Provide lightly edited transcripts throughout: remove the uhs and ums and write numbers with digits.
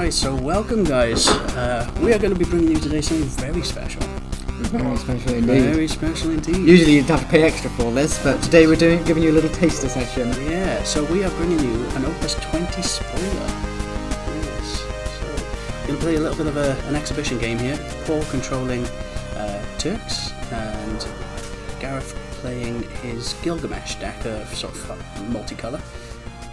Right, so welcome guys. We are going to be bringing you today something very special. Very special indeed. Very special indeed. Usually you'd have to pay extra for this, but today we're giving you a little taster session. Yeah, so we are bringing you an Opus 20 spoiler. Yes. So we're going to play a little bit of an exhibition game here. Paul controlling Turks and Gareth playing his Gilgamesh deck of sort of multicolour.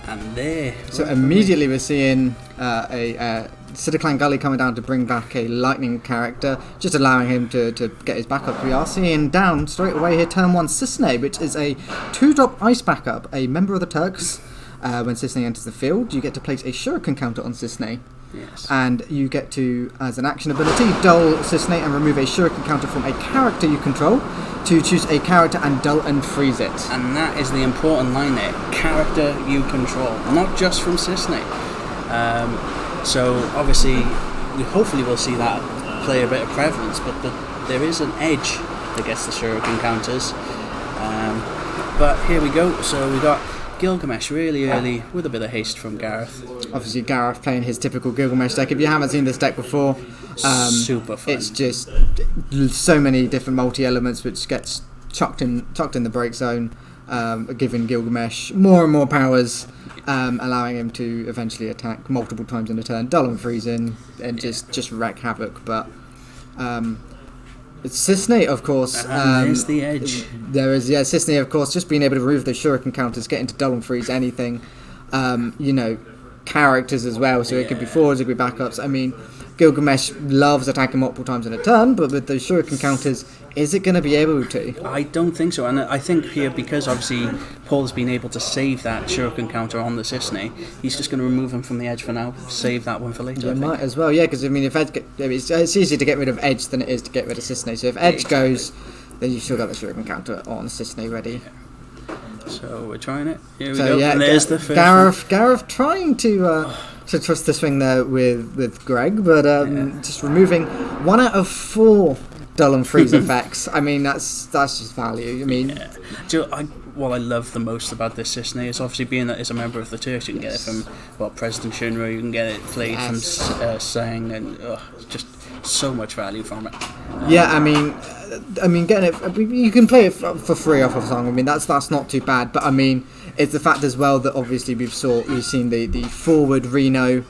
And there. So immediately we're seeing a Sidaclan Gully coming down to bring back a lightning character, just allowing him to get his backup. We are seeing down straight away here turn 1 Cisne, which is a 2-drop ice backup, a member of the Turks. When Cisne enters the field, you get to place a Shuriken counter on Cisne. Yes. And you get to, as an action ability, dull Cisne and remove a Shuriken counter from a character you control to choose a character and dull and freeze it. And that is the important line there. Character you control, not just from Cisne. So obviously, hopefully we'll see that play a bit of prevalence, but there is an edge against the Shuriken counters. But here we go. So we got Gilgamesh really early with a bit of haste from Gareth. Obviously Gareth playing his typical Gilgamesh deck. If you haven't seen this deck before, Super fun. It's just so many different multi-elements which gets chucked in the break zone, giving Gilgamesh more and more powers, allowing him to eventually attack multiple times in a turn, dull and freezing, and just wreak havoc. But it's Cisne, of course. There's the edge. There is, Cisne, of course, just being able to remove those Shuriken counters, getting to dull and freeze anything. Characters as well, so it could be forwards, it could be backups. I mean, Gilgamesh loves attacking multiple times in a turn, but with those Shuriken counters, is it going to be able to? I don't think so, and I think here, because obviously Paul's been able to save that Shuriken counter on the Cisne, he's just going to remove him from the edge for now, save that one for later. You might as well, because I mean, if Edge it's easier to get rid of Edge than it is to get rid of Cisne, so if Edge goes, then you've still got the Shuriken counter on Cisne ready. So we're trying it. Here we go. Yeah, and there's the first Gareth trying to trust the swing there with Greg, but just removing 1 out of 4 dull and freeze effects. I mean, that's just value. I mean, what I love the most about this Cisne is obviously being that it's a member of the Turks. You can get it from President Cymru. You can get it played from Sang, and it's just so much value from it. I mean, getting it. You can play it for free off of Song. I mean, that's not too bad. But I mean, it's the fact as well that obviously we've seen the forward Reno,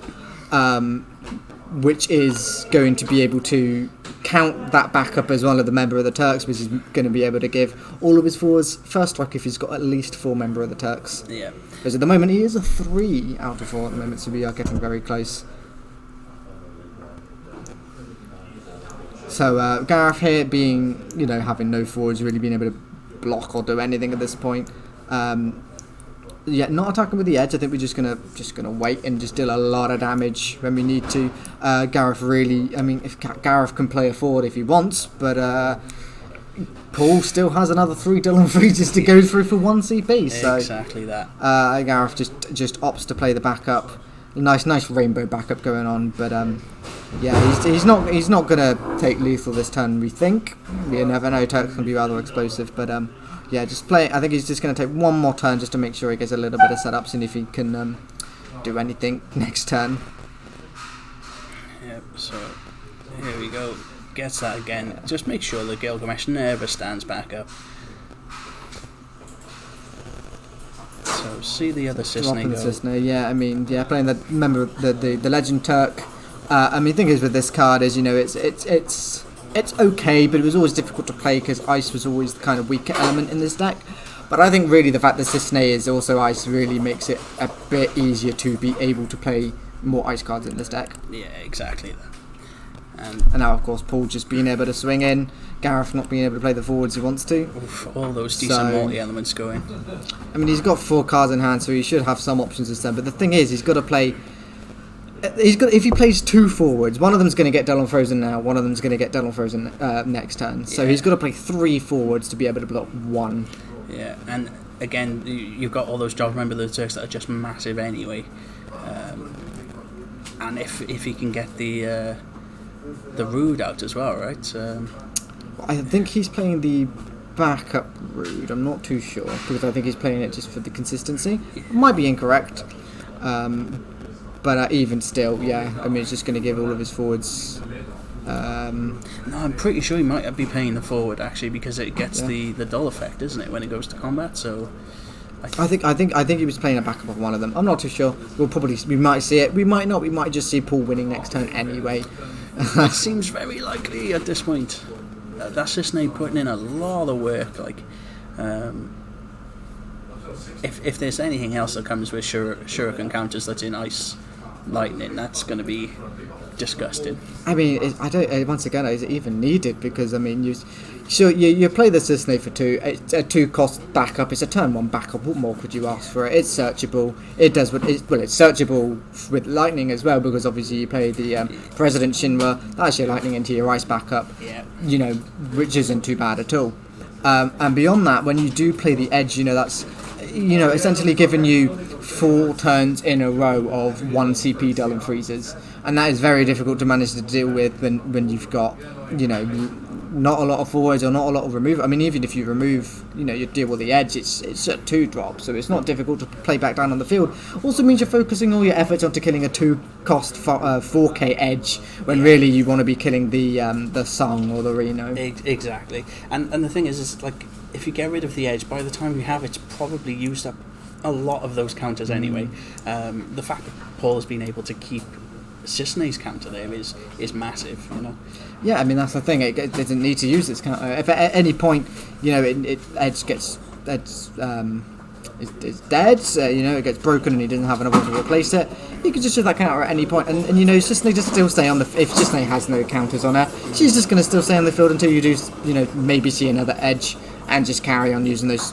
which is going to be able to count that backup as well as the member of the Turks, which is going to be able to give all of his forwards first strike if he's got at least 4 member of the Turks. Yeah. Because at the moment he is a 3 out of 4 at the moment, so we are getting very close. So Gareth here being, having no forwards, really being able to block or do anything at this point. Not attacking with the edge. I think we're just gonna wait and just deal a lot of damage when we need to. Gareth really, if Gareth can play a forward if he wants, but Paul still has another 3 dull and freezes to go through for 1 CP. So exactly that. Gareth just opts to play the backup. Nice rainbow backup going on, but he's not gonna take lethal this turn. We think. You never know. Turks can be rather explosive, but just play. I think he's just gonna take 1 more turn just to make sure he gets a little bit of setups, and if he can do anything next turn. Yep. So here we go. Gets that again. Just make sure that Gilgamesh never stands back up. So see the other Cisne go. Cisne, playing the member of the Legend Turk. The thing is with this card is it's okay, but it was always difficult to play because Ice was always the kind of weaker element in this deck. But I think really the fact that Cisne is also Ice really makes it a bit easier to be able to play more Ice cards in this deck. Yeah, exactly that. And now, of course, Paul just being able to swing in, Gareth not being able to play the forwards he wants to. All those decent multi-elements going. I mean, he's got 4 cards in hand, so he should have some options this turn. But the thing is, he's got to play. If he plays 2 forwards, one of them's going to get dull and frozen now. One of them's going to get dull and frozen next turn. So he's got to play 3 forwards to be able to block 1. Yeah, and again, you've got all those jobs. Remember the Turks that are just massive anyway. And if he can get the Rude out as well, right? I think he's playing the backup Rude. I'm not too sure because I think he's playing it just for the consistency. Might be incorrect. But even still, yeah, I mean, it's just going to give all of his forwards. No, I'm pretty sure he might be paying the forward actually, because it gets the dull effect, isn't it, when it goes to combat? So I think he was playing a backup of one of them. I'm not too sure. We might see it. We might not. We might just see Paul winning next turn anyway. It seems very likely at this point. That's Cisne putting in a lot of work. Like, if there's anything else that comes with shuriken counters that's in ice lightning, that's going to be disgusting. I mean, I don't. Once again, is it even needed? Because I mean, you play the Cisne for 2. It's a 2-cost backup. It's a turn 1 backup. What more could you ask for it? It's searchable. It does what it's searchable with lightning as well, because obviously you play the President Shinra. That's your lightning into your ice backup. Yeah. You know, which isn't too bad at all. And beyond that, when you do play the edge, you know, that's, you know, essentially giving you 4 turns in a row of 1 CP dull and freezes, and that is very difficult to manage to deal with when you've got, you know, not a lot of forwards or not a lot of remove. I mean, even if you remove, you know, you deal with the edge, it's a 2-drop, so it's not difficult to play back down on the field. Also means you're focusing all your efforts onto killing a 2-cost 4K edge, when really you want to be killing the Song or the Reno. Exactly, and the thing is like, if you get rid of the edge, by the time you have, it's probably used up a lot of those counters anyway. The fact that Paul has been able to keep Cisne's counter there is massive, you know. Yeah, I mean, that's the thing. It doesn't need to use its counter. If at any point, you know, edge gets it's dead, you know, it gets broken and he doesn't have another one to replace it, you can just use that counter at any point, and you know, Cisne just still stay on the. If Cisne has no counters on her, she's just going to still stay on the field until you do, you know, maybe see another edge, and just carry on using those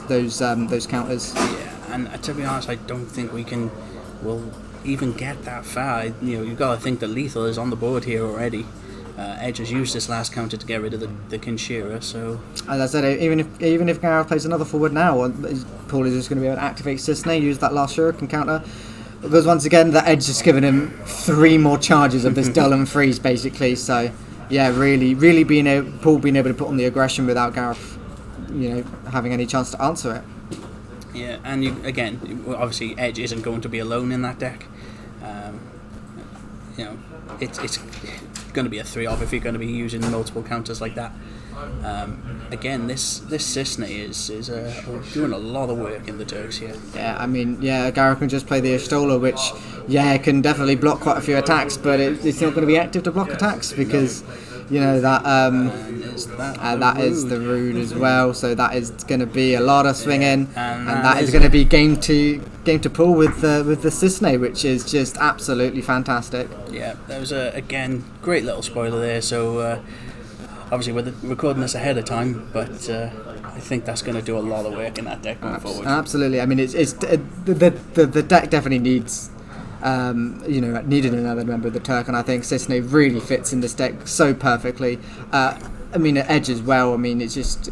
counters. Yeah, and to be honest, I don't think we'll even get that far. You know, you've got to think that lethal is on the board here already. Edge has used this last counter to get rid of the Kinshira, so... As I said, even if Gareth plays another forward now, Paul is just going to be able to activate Cisne, use that last shuriken counter, because once again, that Edge has given him 3 more charges of this dull and freeze, basically, so... Yeah, really Paul being able to put on the aggression without Gareth, you know, having any chance to answer it. Yeah, and again, obviously Edge isn't going to be alone in that deck. You know, it's going to be a 3-off if you're going to be using multiple counters like that. Again, this Cisne is doing a lot of work in the Turks here. Yeah, I mean, Gareth can just play the Ashtola, which, can definitely block quite a few attacks, but it's not going to be active to block attacks, because, you know, that is the Rude as well, so that is going to be a lot of swinging, and that is going to be game to pull with the Cisne, which is just absolutely fantastic. Yeah, that was again, great little spoiler there, so... Obviously, we're recording this ahead of time, but I think that's going to do a lot of work in that deck going forward. Absolutely. I mean, the deck definitely needs, needed another member of the Turk, and I think Cisne really fits in this deck so perfectly. I mean, Edge as well. I mean, it just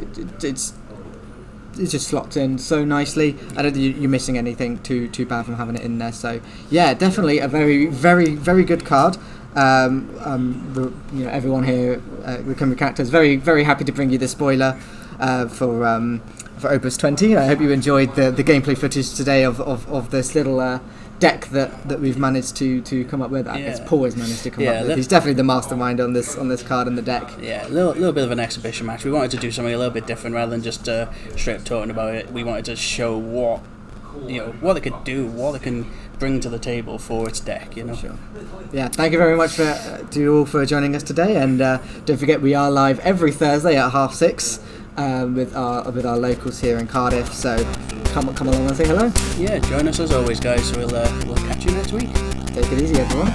slots in so nicely. I don't think you're missing anything too bad from having it in there. So yeah, definitely a very, very, very good card. Everyone here, the Cactuars, is very, very happy to bring you the spoiler for Opus 20. I hope you enjoyed the gameplay footage today of this little deck that we've managed to come up with. I guess Paul has managed to come up with. He's definitely the mastermind on this card and the deck. Yeah, a little bit of an exhibition match. We wanted to do something a little bit different rather than just straight up talking about it. We wanted to show what it could do, what it can bring to the table for its deck, you know. Sure. Yeah, thank you very much to you all for joining us today, and don't forget we are live every Thursday at 6:30 with our locals here in Cardiff. So come along and say hello. Yeah, join us as always, guys. We'll catch you next week. Take it easy, everyone.